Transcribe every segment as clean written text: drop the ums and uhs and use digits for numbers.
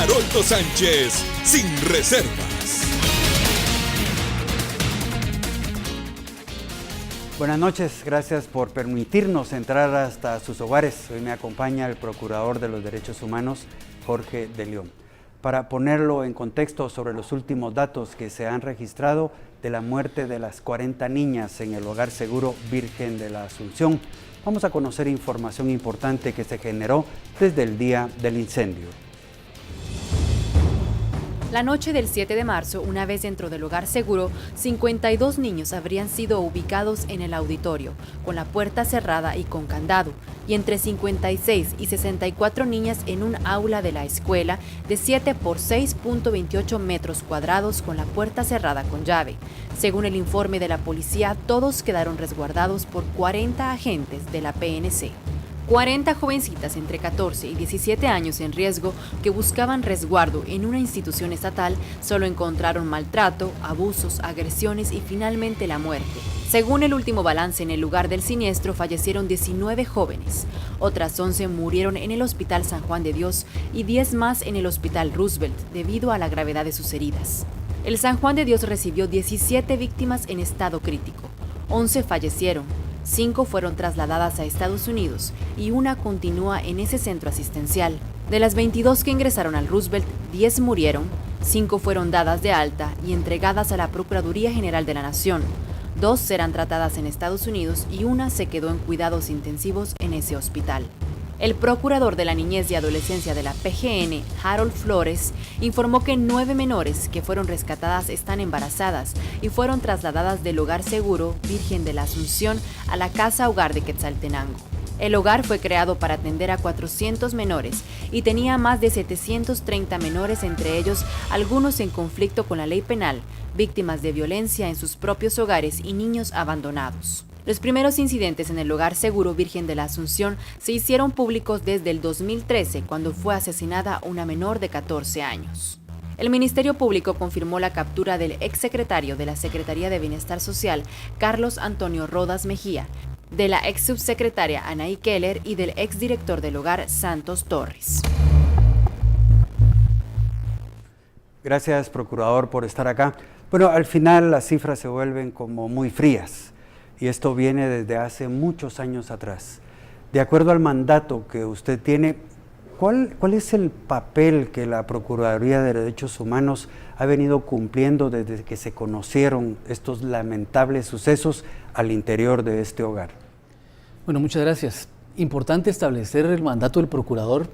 Haroldo Sánchez, sin reservas. Buenas noches, gracias por permitirnos entrar hasta sus hogares. Hoy me acompaña el Procurador de los Derechos Humanos, Jorge de León, para ponerlo en contexto sobre los últimos datos que se han registrado de la muerte de las 40 niñas en el Hogar Seguro Virgen de la Asunción. Vamos a conocer información importante que se generó desde el día del incendio. La noche del 7 de marzo, una vez dentro del Hogar Seguro, 52 niños habrían sido ubicados en el auditorio, con la puerta cerrada y con candado, y entre 56 y 64 niñas en un aula de la escuela de 7 por 6.28 metros cuadrados con la puerta cerrada con llave. Según el informe de la policía, todos quedaron resguardados por 40 agentes de la PNC. 40 jovencitas entre 14 y 17 años en riesgo que buscaban resguardo en una institución estatal solo encontraron maltrato, abusos, agresiones y finalmente la muerte. Según el último balance, en el lugar del siniestro fallecieron 19 jóvenes. Otras 11 murieron en el Hospital San Juan de Dios y 10 más en el Hospital Roosevelt debido a la gravedad de sus heridas. El San Juan de Dios recibió 17 víctimas en estado crítico. 11 fallecieron. 5 fueron trasladadas a Estados Unidos y una continúa en ese centro asistencial. De las 22 que ingresaron al Roosevelt, 10 murieron, 5 fueron dadas de alta y entregadas a la Procuraduría General de la Nación. 2 serán tratadas en Estados Unidos y una se quedó en cuidados intensivos en ese hospital. El procurador de la Niñez y Adolescencia de la PGN, Harold Flores, informó que 9 menores que fueron rescatadas están embarazadas y fueron trasladadas del Hogar Seguro Virgen de la Asunción a la Casa Hogar de Quetzaltenango. El hogar fue creado para atender a 400 menores y tenía más de 730 menores, entre ellos algunos en conflicto con la ley penal, víctimas de violencia en sus propios hogares y niños abandonados. Los primeros incidentes en el Hogar Seguro Virgen de la Asunción se hicieron públicos desde el 2013, cuando fue asesinada una menor de 14 años. El Ministerio Público confirmó la captura del exsecretario de la Secretaría de Bienestar Social, Carlos Antonio Rodas Mejía, de la ex subsecretaria Anaí Keller y del exdirector del hogar, Santos Torres. Gracias, Procurador, por estar acá. Bueno, al final las cifras se vuelven como muy frías. Y esto viene desde hace muchos años atrás. De acuerdo al mandato que usted tiene, ¿cuál es el papel que la Procuraduría de Derechos Humanos ha venido cumpliendo desde que se conocieron estos lamentables sucesos al interior de este hogar? Bueno, muchas gracias. Importante establecer el mandato del procurador,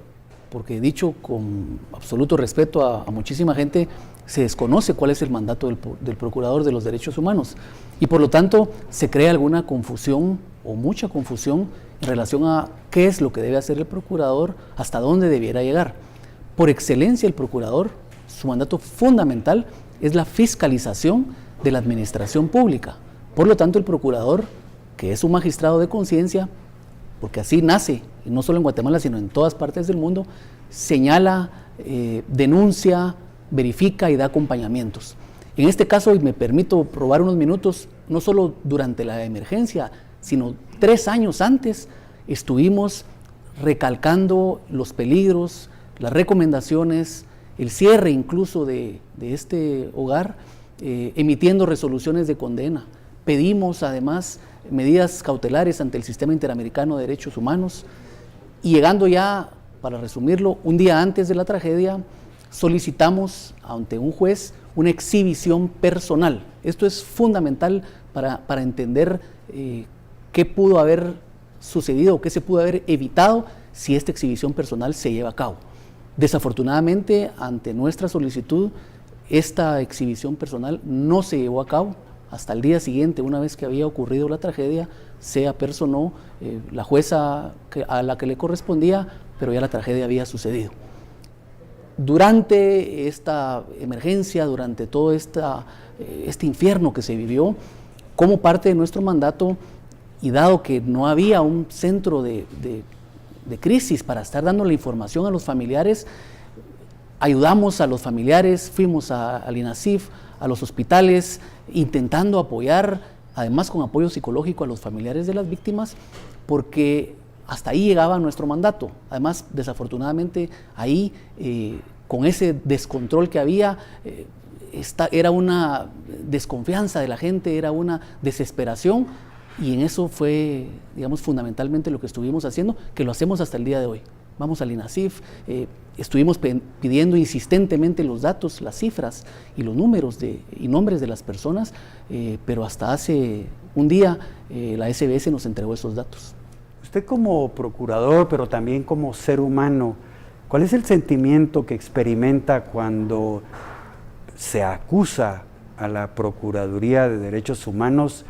porque dicho con absoluto respeto a muchísima gente, se desconoce cuál es el mandato del Procurador de los Derechos Humanos y por lo tanto se crea alguna confusión o mucha confusión en relación a qué es lo que debe hacer el Procurador, hasta dónde debiera llegar. Por excelencia, el Procurador, su mandato fundamental es la fiscalización de la administración pública. Por lo tanto, el Procurador, que es un magistrado de conciencia, porque así nace, y no solo en Guatemala, sino en todas partes del mundo, señala, denuncia, verifica y da acompañamientos. En este caso, y me permito robar unos minutos, no solo durante la emergencia, sino 3 años antes, estuvimos recalcando los peligros, las recomendaciones, el cierre incluso de este hogar, emitiendo resoluciones de condena. Pedimos además medidas cautelares ante el Sistema Interamericano de Derechos Humanos y llegando ya, para resumirlo, un día antes de la tragedia, solicitamos ante un juez una exhibición personal. Esto es fundamental para entender qué pudo haber sucedido o qué se pudo haber evitado si esta exhibición personal se lleva a cabo. Desafortunadamente, ante nuestra solicitud, esta exhibición personal no se llevó a cabo. Hasta el día siguiente, una vez que había ocurrido la tragedia, se apersonó la jueza a la que le correspondía, pero ya la tragedia había sucedido. Durante esta emergencia, durante todo este infierno que se vivió, como parte de nuestro mandato, y dado que no había un centro de crisis para estar dando la información a los familiares, ayudamos a los familiares, fuimos al INASIF, a los hospitales, intentando apoyar, además con apoyo psicológico a los familiares de las víctimas, porque hasta ahí llegaba nuestro mandato. Además, desafortunadamente, ahí con ese descontrol que había, era una desconfianza de la gente, era una desesperación, y en eso fue, digamos, fundamentalmente lo que estuvimos haciendo, que lo hacemos hasta el día de hoy. Vamos al INASIF, estuvimos pidiendo insistentemente los datos, las cifras y los números y nombres de las personas, pero hasta hace un día la SBS nos entregó esos datos. Usted como procurador, pero también como ser humano, ¿cuál es el sentimiento que experimenta cuando se acusa a la Procuraduría de Derechos Humanos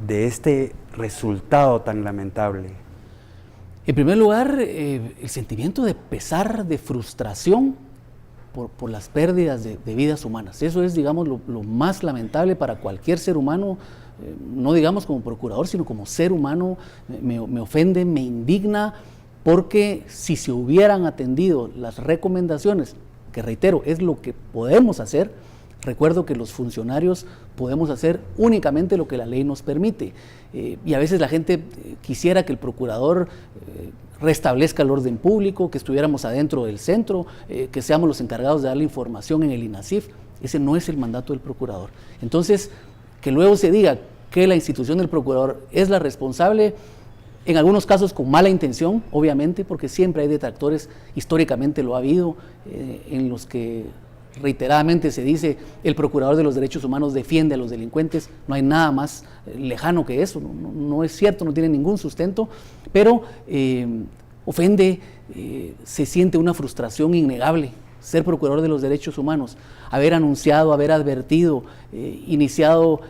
de este resultado tan lamentable? En primer lugar, el sentimiento de pesar, de frustración por las pérdidas de vidas humanas. Eso es, digamos, lo más lamentable para cualquier ser humano, no digamos como procurador, sino como ser humano. Me ofende, me indigna, porque si se hubieran atendido las recomendaciones, que reitero, es lo que podemos hacer. Recuerdo que los funcionarios podemos hacer únicamente lo que la ley nos permite, y a veces la gente quisiera que el procurador restablezca el orden público, que estuviéramos adentro del centro, que seamos los encargados de dar la información en el INASIF. Ese no es el mandato del procurador. Entonces, que luego se diga que la institución del procurador es la responsable, en algunos casos con mala intención, obviamente, porque siempre hay detractores, históricamente lo ha habido, en los que reiteradamente se dice el procurador de los derechos humanos defiende a los delincuentes. No hay nada más lejano que eso, no es cierto, no tiene ningún sustento, pero ofende, se siente una frustración innegable ser procurador de los derechos humanos, haber anunciado, haber advertido, iniciado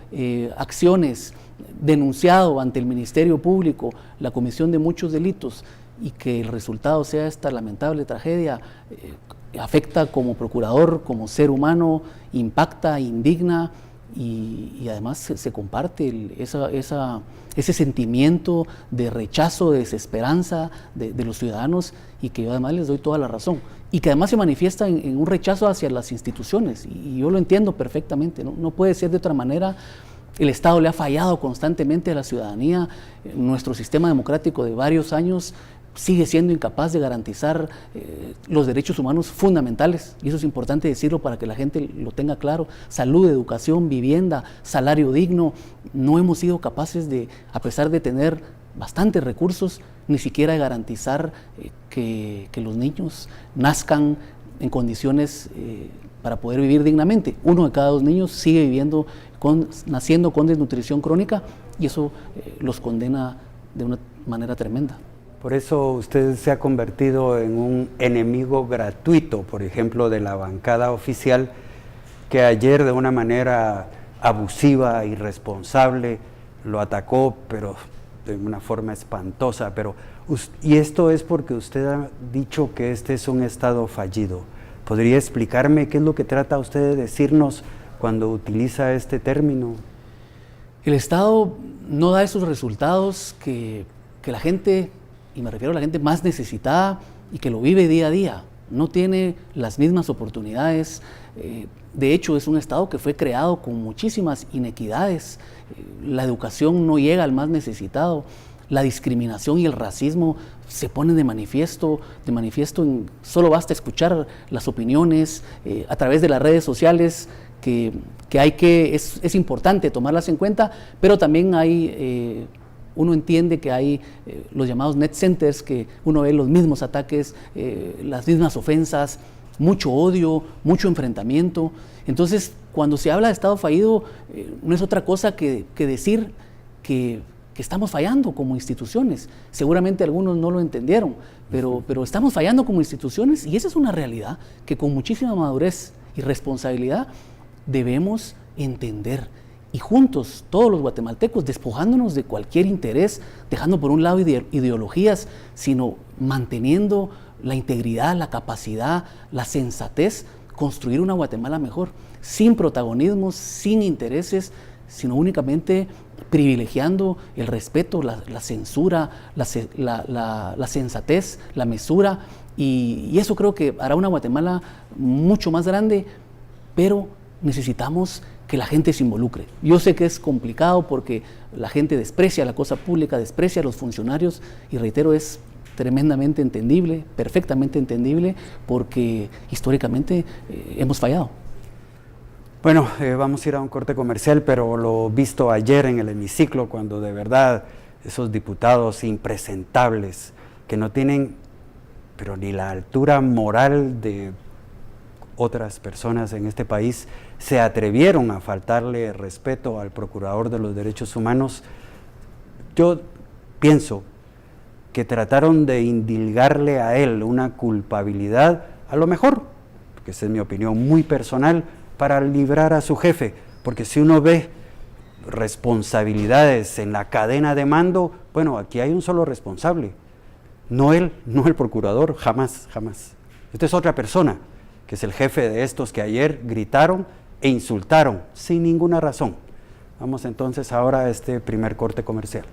acciones, denunciado ante el Ministerio Público la comisión de muchos delitos, y que el resultado sea esta lamentable tragedia. Afecta como procurador, como ser humano, impacta, indigna, y además se comparte ese sentimiento de rechazo, de desesperanza de los ciudadanos, y que yo además les doy toda la razón, y que además se manifiesta en un rechazo hacia las instituciones, y yo lo entiendo perfectamente, no puede ser de otra manera. El Estado le ha fallado constantemente a la ciudadanía. Nuestro sistema democrático de varios años sigue siendo incapaz de garantizar los derechos humanos fundamentales, y eso es importante decirlo para que la gente lo tenga claro: salud, educación, vivienda, salario digno. No hemos sido capaces de, a pesar de tener bastantes recursos, ni siquiera de garantizar que los niños nazcan en condiciones para poder vivir dignamente. 1 de cada 2 niños sigue naciendo con desnutrición crónica, y eso los condena de una manera tremenda. Por eso usted se ha convertido en un enemigo gratuito, por ejemplo, de la bancada oficial, que ayer de una manera abusiva, irresponsable, lo atacó, pero de una forma espantosa. Y esto es porque usted ha dicho que este es un Estado fallido. ¿Podría explicarme qué es lo que trata usted de decirnos cuando utiliza este término? El Estado no da esos resultados que la gente, y me refiero a la gente más necesitada y que lo vive día a día, no tiene las mismas oportunidades. De hecho, es un Estado que fue creado con muchísimas inequidades. La educación no llega al más necesitado. La discriminación y el racismo se ponen de manifiesto solo basta escuchar las opiniones a través de las redes sociales, que es importante tomarlas en cuenta, pero también uno entiende que hay los llamados net centers, que uno ve los mismos ataques, las mismas ofensas, mucho odio, mucho enfrentamiento. Entonces, cuando se habla de Estado fallido, no es otra cosa que decir que estamos fallando como instituciones. Seguramente algunos no lo entendieron, pero estamos fallando como instituciones, y esa es una realidad que con muchísima madurez y responsabilidad debemos entender. Y juntos, todos los guatemaltecos, despojándonos de cualquier interés, dejando por un lado ideologías, sino manteniendo la integridad, la capacidad, la sensatez, construir una Guatemala mejor, sin protagonismos, sin intereses, sino únicamente privilegiando el respeto, la censura, la sensatez, la mesura, y eso creo que hará una Guatemala mucho más grande, pero necesitamos que la gente se involucre. Yo sé que es complicado porque la gente desprecia la cosa pública, desprecia a los funcionarios, y reitero, es tremendamente entendible, perfectamente entendible, porque históricamente hemos fallado. Bueno, vamos a ir a un corte comercial, pero lo visto ayer en el hemiciclo, cuando de verdad esos diputados impresentables que no tienen, pero ni la altura moral de otras personas en este país, se atrevieron a faltarle respeto al Procurador de los Derechos Humanos. Yo pienso que trataron de indilgarle a él una culpabilidad, a lo mejor, porque esa es mi opinión muy personal, para librar a su jefe, porque si uno ve responsabilidades en la cadena de mando, bueno, aquí hay un solo responsable, no él, no el procurador, jamás, jamás. Esta es otra persona, que es el jefe de estos que ayer gritaron e insultaron sin ninguna razón. Vamos entonces ahora a este primer corte comercial.